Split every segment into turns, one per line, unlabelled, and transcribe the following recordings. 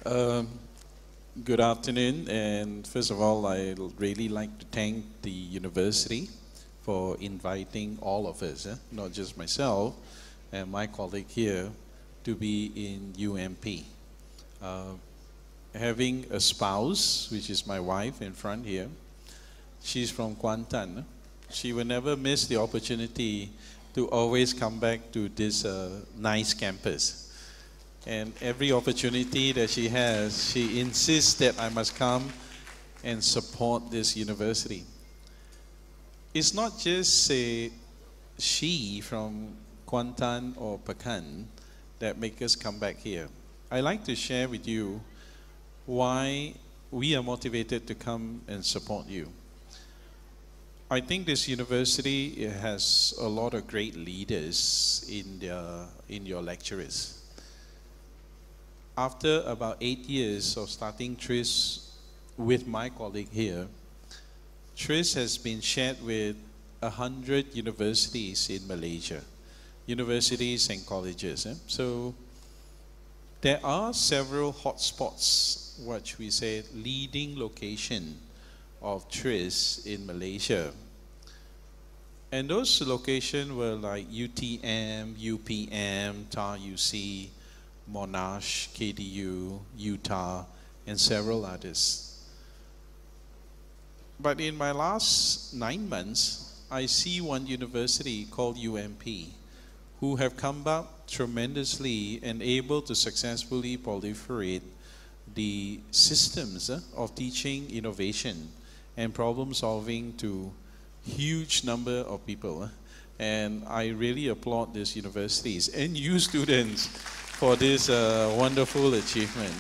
Um, Good afternoon, and first of all, I'd really like to thank the university for inviting all of us, not just myself and my colleague here, to be in UMP. Uh, Having a spouse, which is my wife in front here, she's from Kuantan. She will never miss the opportunity to always come back to this nice campus. And every opportunity that she has, she insists that I must come and support this university. It's not just say she from Kuantan or Pekan that make us come back here. I like to share with you why we are motivated to come and support you. I think this university has a lot of great leaders in your lecturers. After about 8 years of starting TRIZ with my colleague here, TRIZ has been shared with 100 universities in Malaysia, universities and colleges. So there are several hotspots, what we say, leading location of TRIZ in Malaysia. And those locations were like UTM, UPM, TAR-UC, Monash, KDU, Utah, and several others. But in my last 9 months, I see one university called UMP who have come up tremendously and able to successfully proliferate the systems of teaching innovation and problem solving to huge number of people. And I really applaud these universities and you students for this wonderful achievement.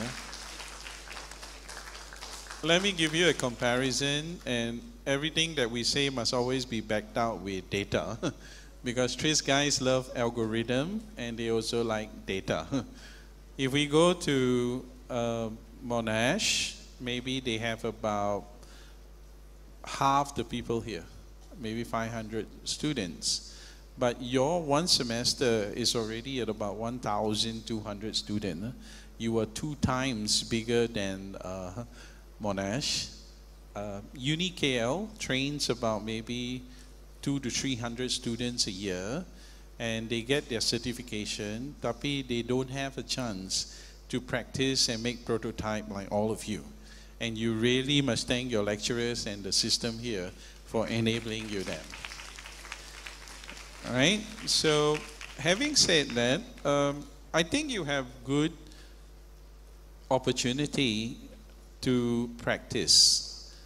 Let me give you a comparison, and everything that we say must always be backed out with data because TRIZ guys love algorithm and they also like data. If we go to Monash, maybe they have about half the people here, maybe 500 students. But your one semester is already at about 1,200 students. You are 2 times bigger than Monash. Uni KL trains about maybe 200 to 300 students a year, and they get their certification, tapi they don't have a chance to practice and make prototype like all of you. And you really must thank your lecturers and the system here for enabling you that. All right, so having said that, I think you have good opportunity to practice.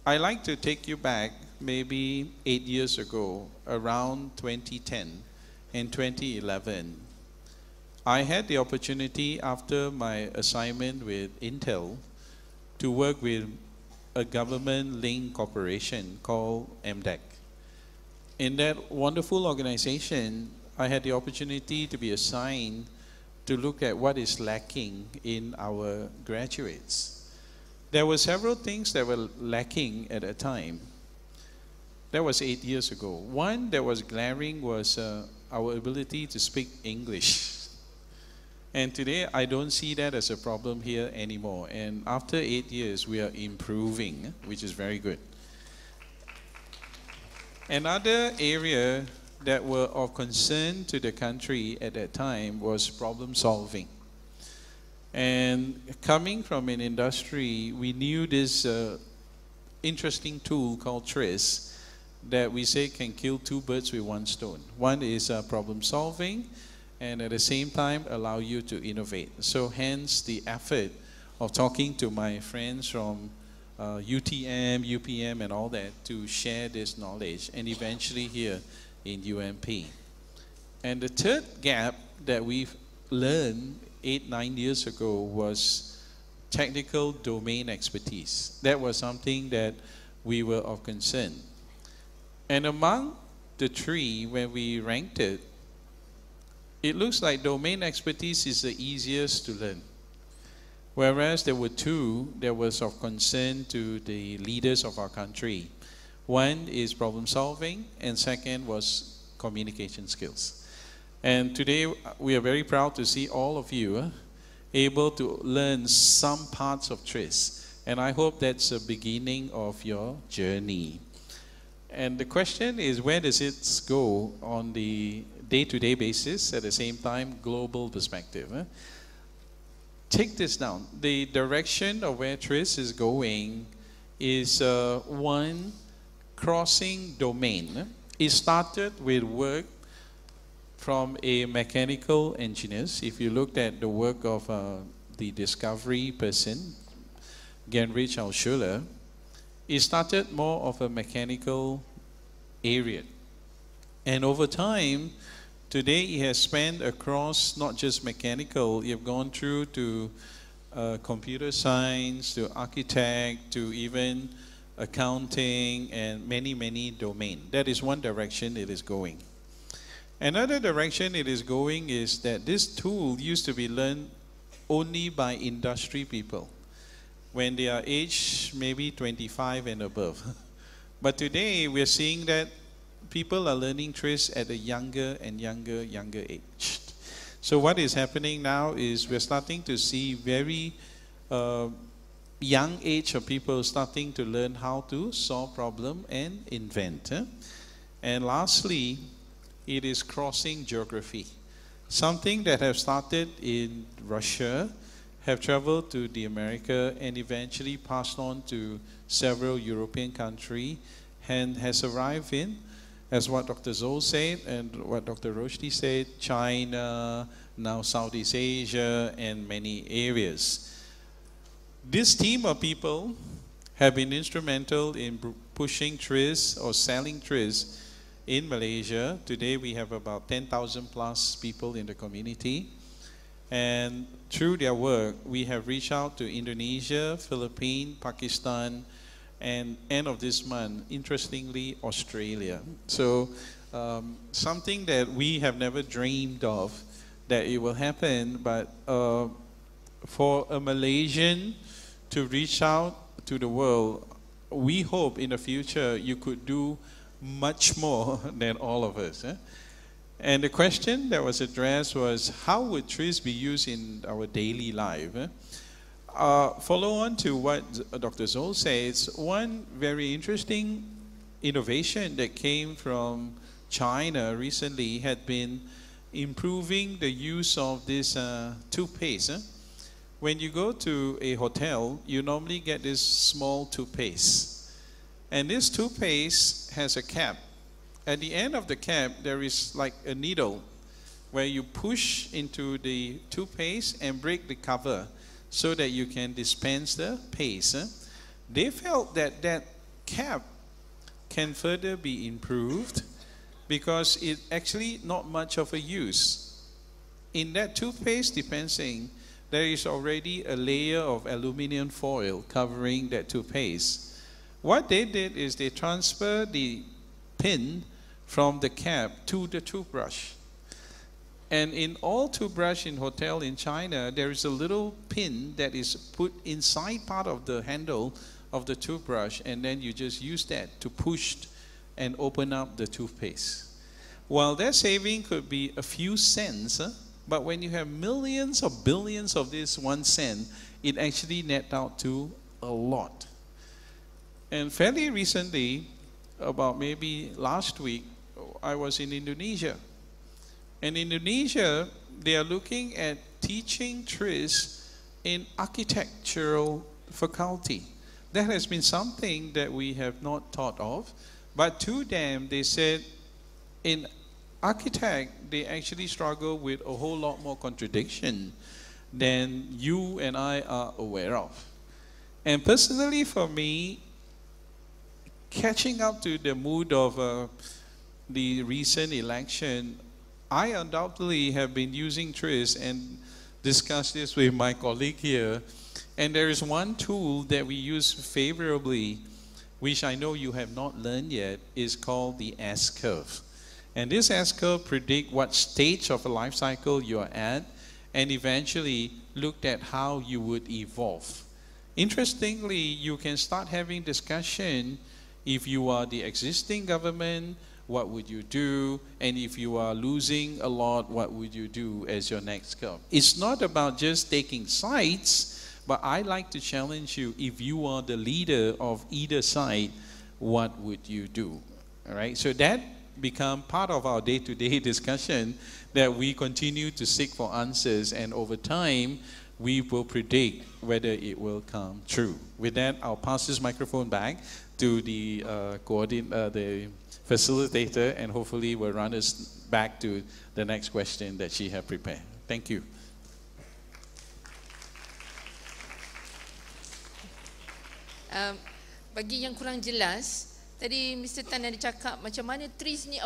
I like to take you back maybe 8 years ago, around 2010 and 2011. I had the opportunity after my assignment with Intel to work with a government-linked corporation called MDEC. In that wonderful organization, I had the opportunity to be assigned to look at what is lacking in our graduates. There were several things that were lacking at that time. That was 8 years ago. One that was glaring was our ability to speak English. And today, I don't see that as a problem here anymore. And after 8 years, we are improving, which is very good. Another area that were of concern to the country at that time was problem solving. And coming from an industry, we knew this interesting tool called TRIZ that we say can kill 2 birds with 1 stone. One is problem solving, and at the same time allow you to innovate. So hence the effort of talking to my friends from UTM, UPM and all that to share this knowledge, and eventually here in UMP. And the third gap that we've learned 8-9 years ago was technical domain expertise. That was something that we were of concern. And among the 3, when we ranked it, it looks like domain expertise is the easiest to learn. Whereas there were 2 that was of concern to the leaders of our country. One is problem solving, and second was communication skills. And today we are very proud to see all of you able to learn some parts of TRIZ. And I hope that's the beginning of your journey. And the question is, where does it go on the day-to-day basis, at the same time, global perspective? Take this down. The direction of where TRIZ is going is one, crossing domain. It started with work from a mechanical engineers. If you looked at the work of the discovery person, Genrich Alschuler, it started more of a mechanical area. And over time, today it has spanned across not just mechanical, you've gone through to computer science, to architect, to even accounting, and many, many domains. That is one direction it is going. Another direction it is going is that this tool used to be learned only by industry people when they are aged maybe 25 and above. But today we're seeing that people are learning TRIZ at a younger and younger age. So what is happening now is we're starting to see very young age of people starting to learn how to solve problem and invent. And lastly, it is crossing geography. Something that have started in Russia, have traveled to the America, and eventually passed on to several European countries, and has arrived in, as what Dr. Zhou said and what Dr. Roshdi said, China, now Southeast Asia, and many areas. This team of people have been instrumental in pushing TRIZ or selling TRIZ in Malaysia. Today we have about 10,000 plus people in the community. And through their work, we have reached out to Indonesia, Philippines, Pakistan, and end of this month, interestingly, Australia. So something that we have never dreamed of that it will happen, but for a Malaysian to reach out to the world, we hope in the future you could do much more than all of us. And the question that was addressed was, how would TRIZ be used in our daily life? Follow on to what Dr. Zhou says, one very interesting innovation that came from China recently had been improving the use of this toothpaste. When you go to a hotel, you normally get this small toothpaste. And this toothpaste has a cap. At the end of the cap, there is like a needle where you push into the toothpaste and break the cover so that you can dispense the paste. They felt that that cap can further be improved because it's actually not much of a use. In that toothpaste dispensing, there is already a layer of aluminum foil covering that toothpaste. What they did is they transferred the pin from the cap to the toothbrush. And in all toothbrush in hotel in China, there is a little pin that is put inside part of the handle of the toothbrush, and then you just use that to push and open up the toothpaste. While that saving could be a few cents, but when you have millions or billions of this 1 cent, it actually net out to a lot. And fairly recently, about maybe last week, I was in Indonesia. In Indonesia, they are looking at teaching TRIZ in architectural faculty. That has been something that we have not thought of. But to them, they said, in architect, they actually struggle with a whole lot more contradiction than you and I are aware of. And personally for me, catching up to the mood of the recent election, I undoubtedly have been using TRIZ and discussed this with my colleague here. And there is one tool that we use favorably, which I know you have not learned yet, is called the S-curve. And this S-curve predicts what stage of a life cycle you are at, and eventually looked at how you would evolve. Interestingly, you can start having discussion if you are the existing government what would you do? And if you are losing a lot, what would you do as your next goal? It's not about just taking sides, but I like to challenge you, if you are the leader of either side, what would you do? All right, so that become part of our day-to-day discussion, that we continue to seek for answers, and over time, we will predict whether it will come true. With that, I'll pass this microphone back to the the facilitator, and hopefully will run us back to the next question that she has prepared. Thank you.
Bagi yang kurang jelas, tadi Mr Tan ada cakap macam mana TRIZ ni